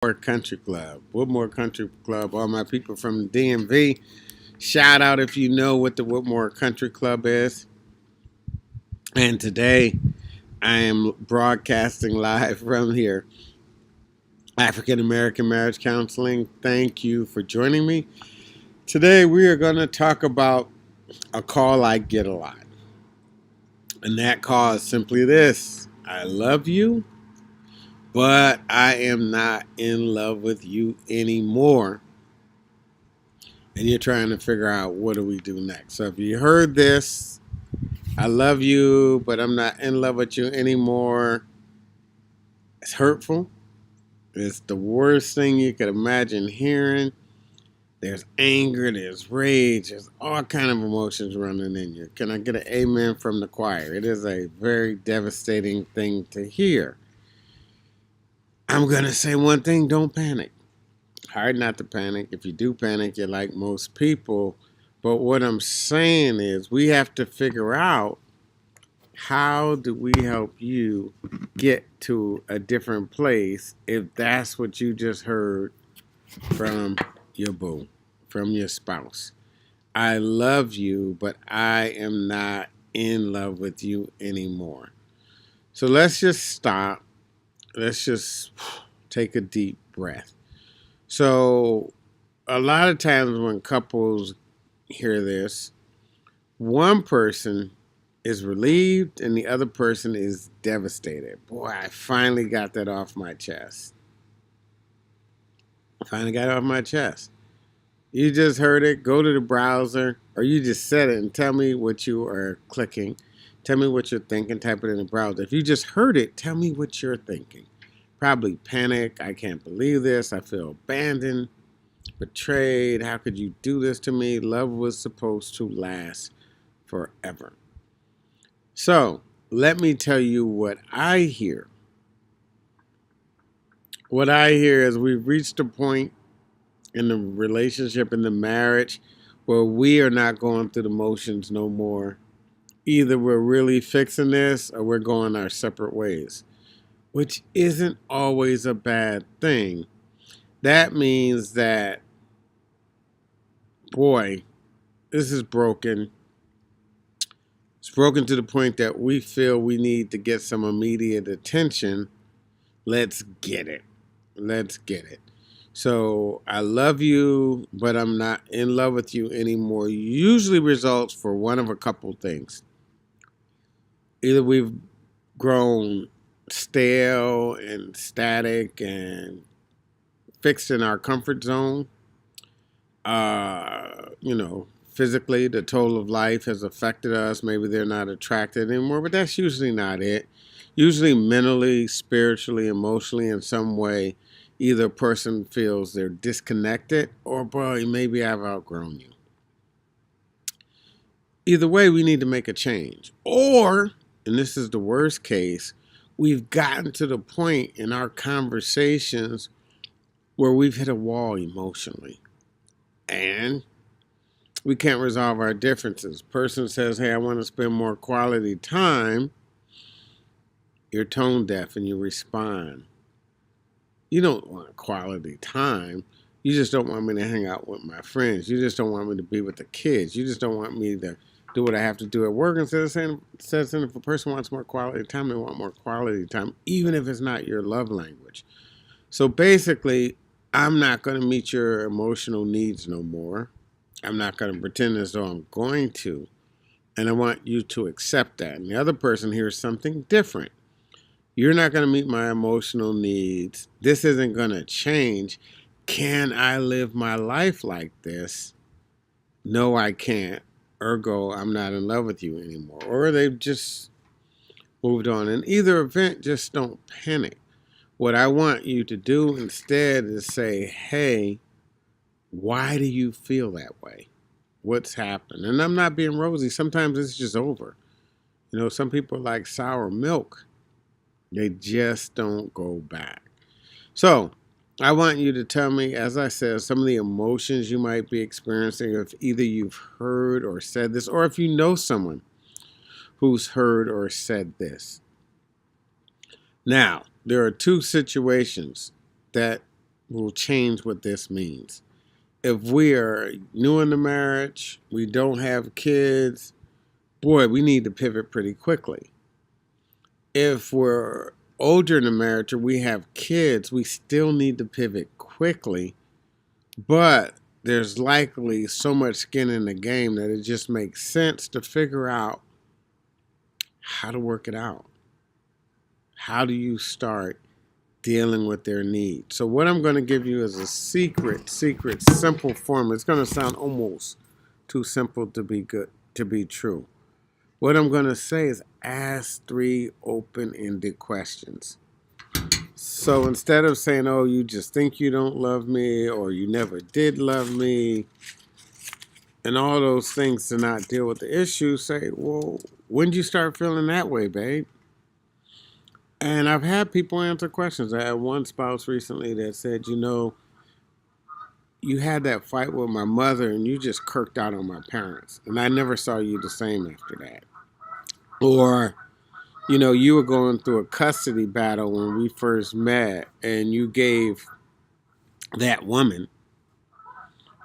Country Club. Whitmore Country Club. All my people from the DMV. Shout out if you know what the Whitmore Country Club is. And today I am broadcasting live from here. African American Marriage Counseling. Thank you for joining me. Today we are going to talk about a call I get a lot. And that call is simply this: I love you, but I am not in love with you anymore. And you're trying to figure out, what do we do next? So if you heard this, I love you, but I'm not in love with you anymore, it's hurtful. It's the worst thing you could imagine hearing. There's anger, there's rage, there's all kind of emotions running in you. Can I get an amen from the choir? It is a very devastating thing to hear. I'm going to say one thing: don't panic. Hard not to panic. If you do panic, you're like most people. But what I'm saying is, we have to figure out, how do we help you get to a different place if that's what you just heard from your boo, from your spouse. I love you, but I am not in love with you anymore. So let's just stop. Let's just take a deep breath. So a lot of times when couples hear this, one person is relieved and the other person is devastated. Boy, I finally got that off my chest. You just heard it. Go to the browser, or you just said it, and tell me what you are clicking. Tell me what you're thinking. Type it in the browser. If you just heard it, tell me what you're thinking. Probably panic. I can't believe this. I feel abandoned, betrayed. How could you do this to me? Love was supposed to last forever. So let me tell you what I hear. What I hear is, we've reached a point in the relationship, in the marriage, where we are not going through the motions no more. Either we're really fixing this, or we're going our separate ways, which isn't always a bad thing. That means that, boy, this is broken. It's broken to the point that we feel we need to get some immediate attention. Let's get it. Let's get it. So, I love you, but I'm not in love with you anymore, usually results for one of a couple things. Either we've grown stale and static and fixed in our comfort zone. Physically, the toll of life has affected us. Maybe they're not attracted anymore, but that's usually not it. Usually mentally, spiritually, emotionally, in some way, either a person feels they're disconnected, or, boy, maybe I've outgrown you. Either way, we need to make a change. Or, and this is the worst case, we've gotten to the point in our conversations where we've hit a wall emotionally. And we can't resolve our differences. Person says, hey, I want to spend more quality time. You're tone deaf and you respond. You don't want quality time. You just don't want me to hang out with my friends. You just don't want me to be with the kids. You just don't want me to do what I have to do at work. Instead of saying, if a person wants more quality time, they want more quality time, even if it's not your love language. So basically, I'm not going to meet your emotional needs no more. I'm not going to pretend as though I'm going to. And I want you to accept that. And the other person hears something different. You're not going to meet my emotional needs. This isn't going to change. Can I live my life like this? No, I can't. Ergo, I'm not in love with you anymore. Or they've just moved on. In either event, just don't panic. What I want you to do instead is say, hey, why do you feel that way? What's happened? And I'm not being rosy. Sometimes it's just over. Some people like sour milk. They just don't go back. So I want you to tell me, as I said, some of the emotions you might be experiencing, if either you've heard or said this, or if you know someone who's heard or said this. Now, there are two situations that will change what this means. If we are new in the marriage, we don't have kids, boy, we need to pivot pretty quickly. If we're older in the marriage or we have kids, we still need to pivot quickly, but there's likely so much skin in the game that it just makes sense to figure out how to work it out. How do you start dealing with their needs? So what I'm going to give you is a secret, simple formula. It's going to sound almost too simple to be good, to be true. What I'm going to say is ask 3 open-ended questions. So instead of saying, oh, you just think you don't love me, or you never did love me, and all those things to not deal with the issue, say, well, when did you start feeling that way, babe? And I've had people answer questions. I had one spouse recently that said, you had that fight with my mother and you just kirked out on my parents. And I never saw you the same after that. Or, you were going through a custody battle when we first met and you gave that woman,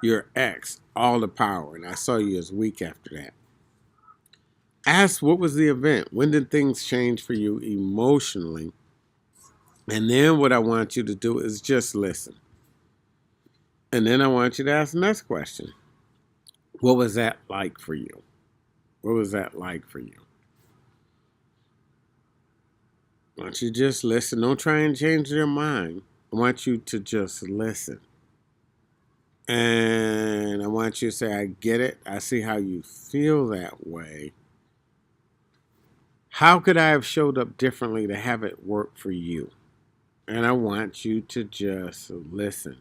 your ex, all the power. And I saw you as weak after that. Ask, what was the event? When did things change for you emotionally? And then what I want you to do is just listen. And then I want you to ask the next question. What was that like for you? What was that like for you? I want you to just listen. Don't try and change their mind. I want you to just listen. And I want you to say, I get it. I see how you feel that way. How could I have showed up differently to have it work for you? And I want you to just listen.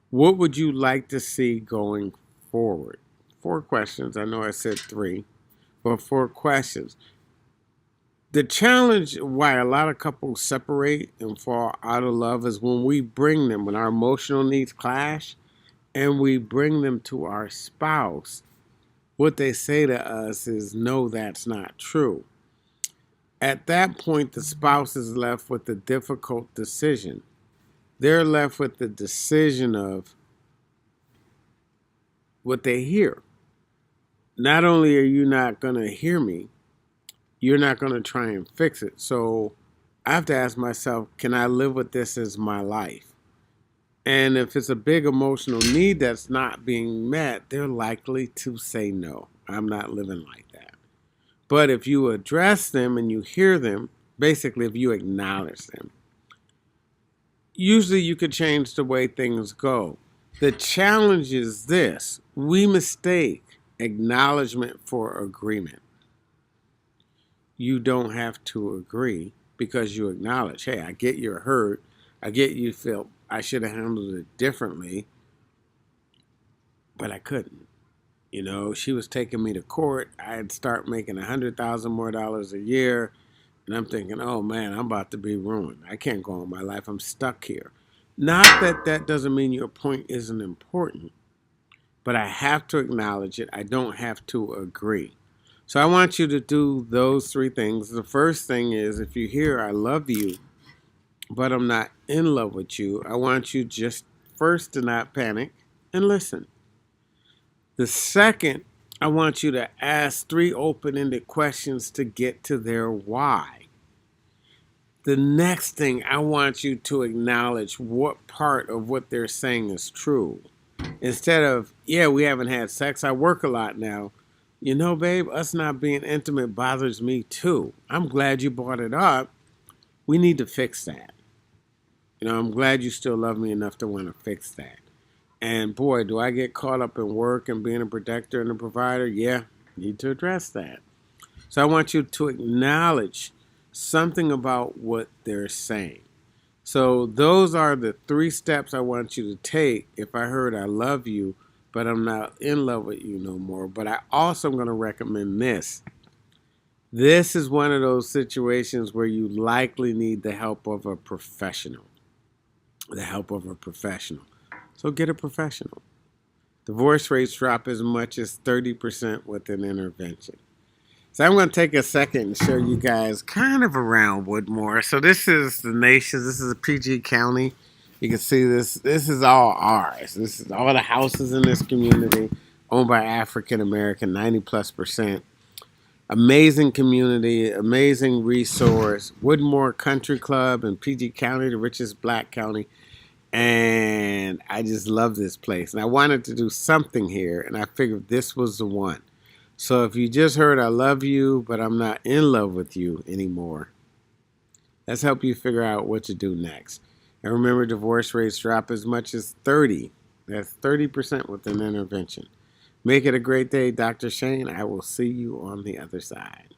What would you like to see going forward? 4 questions. I know I said 3, but 4 questions. The challenge why a lot of couples separate and fall out of love is when our emotional needs clash, and we bring them to our spouse. What they say to us is, no, that's not true. At that point, the spouse is left with a difficult decision. They're left with the decision of what they hear. Not only are you not going to hear me, you're not going to try and fix it. So I have to ask myself, can I live with this as my life? And if it's a big emotional need that's not being met, they're likely to say no. I'm not living like that. But if you address them and you hear them, basically if you acknowledge them, usually you could change the way things go. The challenge is this: we mistake acknowledgement for agreement. You don't have to agree because you acknowledge, hey, I get you're hurt. I get you feel I should have handled it differently, but I couldn't. She was taking me to court. I'd start making $100,000 more a year. And I'm thinking, oh man, I'm about to be ruined. I can't go on my life. I'm stuck here. Not that that doesn't mean your point isn't important, but I have to acknowledge it. I don't have to agree. So I want you to do those 3 things. The first thing is, if you hear, I love you, but I'm not in love with you, I want you just first to not panic and listen. The second, I want you to ask 3 open-ended questions to get to their why. The next thing, I want you to acknowledge what part of what they're saying is true. Instead of, yeah, we haven't had sex, I work a lot now. Babe, us not being intimate bothers me too. I'm glad you brought it up. We need to fix that. I'm glad you still love me enough to want to fix that. And boy, do I get caught up in work and being a protector and a provider? Yeah, need to address that. So I want you to acknowledge something about what they're saying. So those are the 3 steps I want you to take if I heard I love you, but I'm not in love with you no more. But I also am going to recommend this. This is one of those situations where you likely need the help of a professional. So get a professional. Divorce rates drop as much as 30% with an intervention. So I'm going to take a second and show you guys kind of around Woodmore. So this is the nation. This is a PG County. You can see this. This is all ours. This is all the houses in this community owned by African American, 90+%. Amazing community, amazing resource. Woodmore Country Club in PG County, the richest black county. And I just love this place. And I wanted to do something here, and I figured this was the one. So if you just heard I love you, but I'm not in love with you anymore, let's help you figure out what to do next. And remember, divorce rates drop as much as 30. That's 30% with an intervention. Make it a great day, Dr. Shane. I will see you on the other side.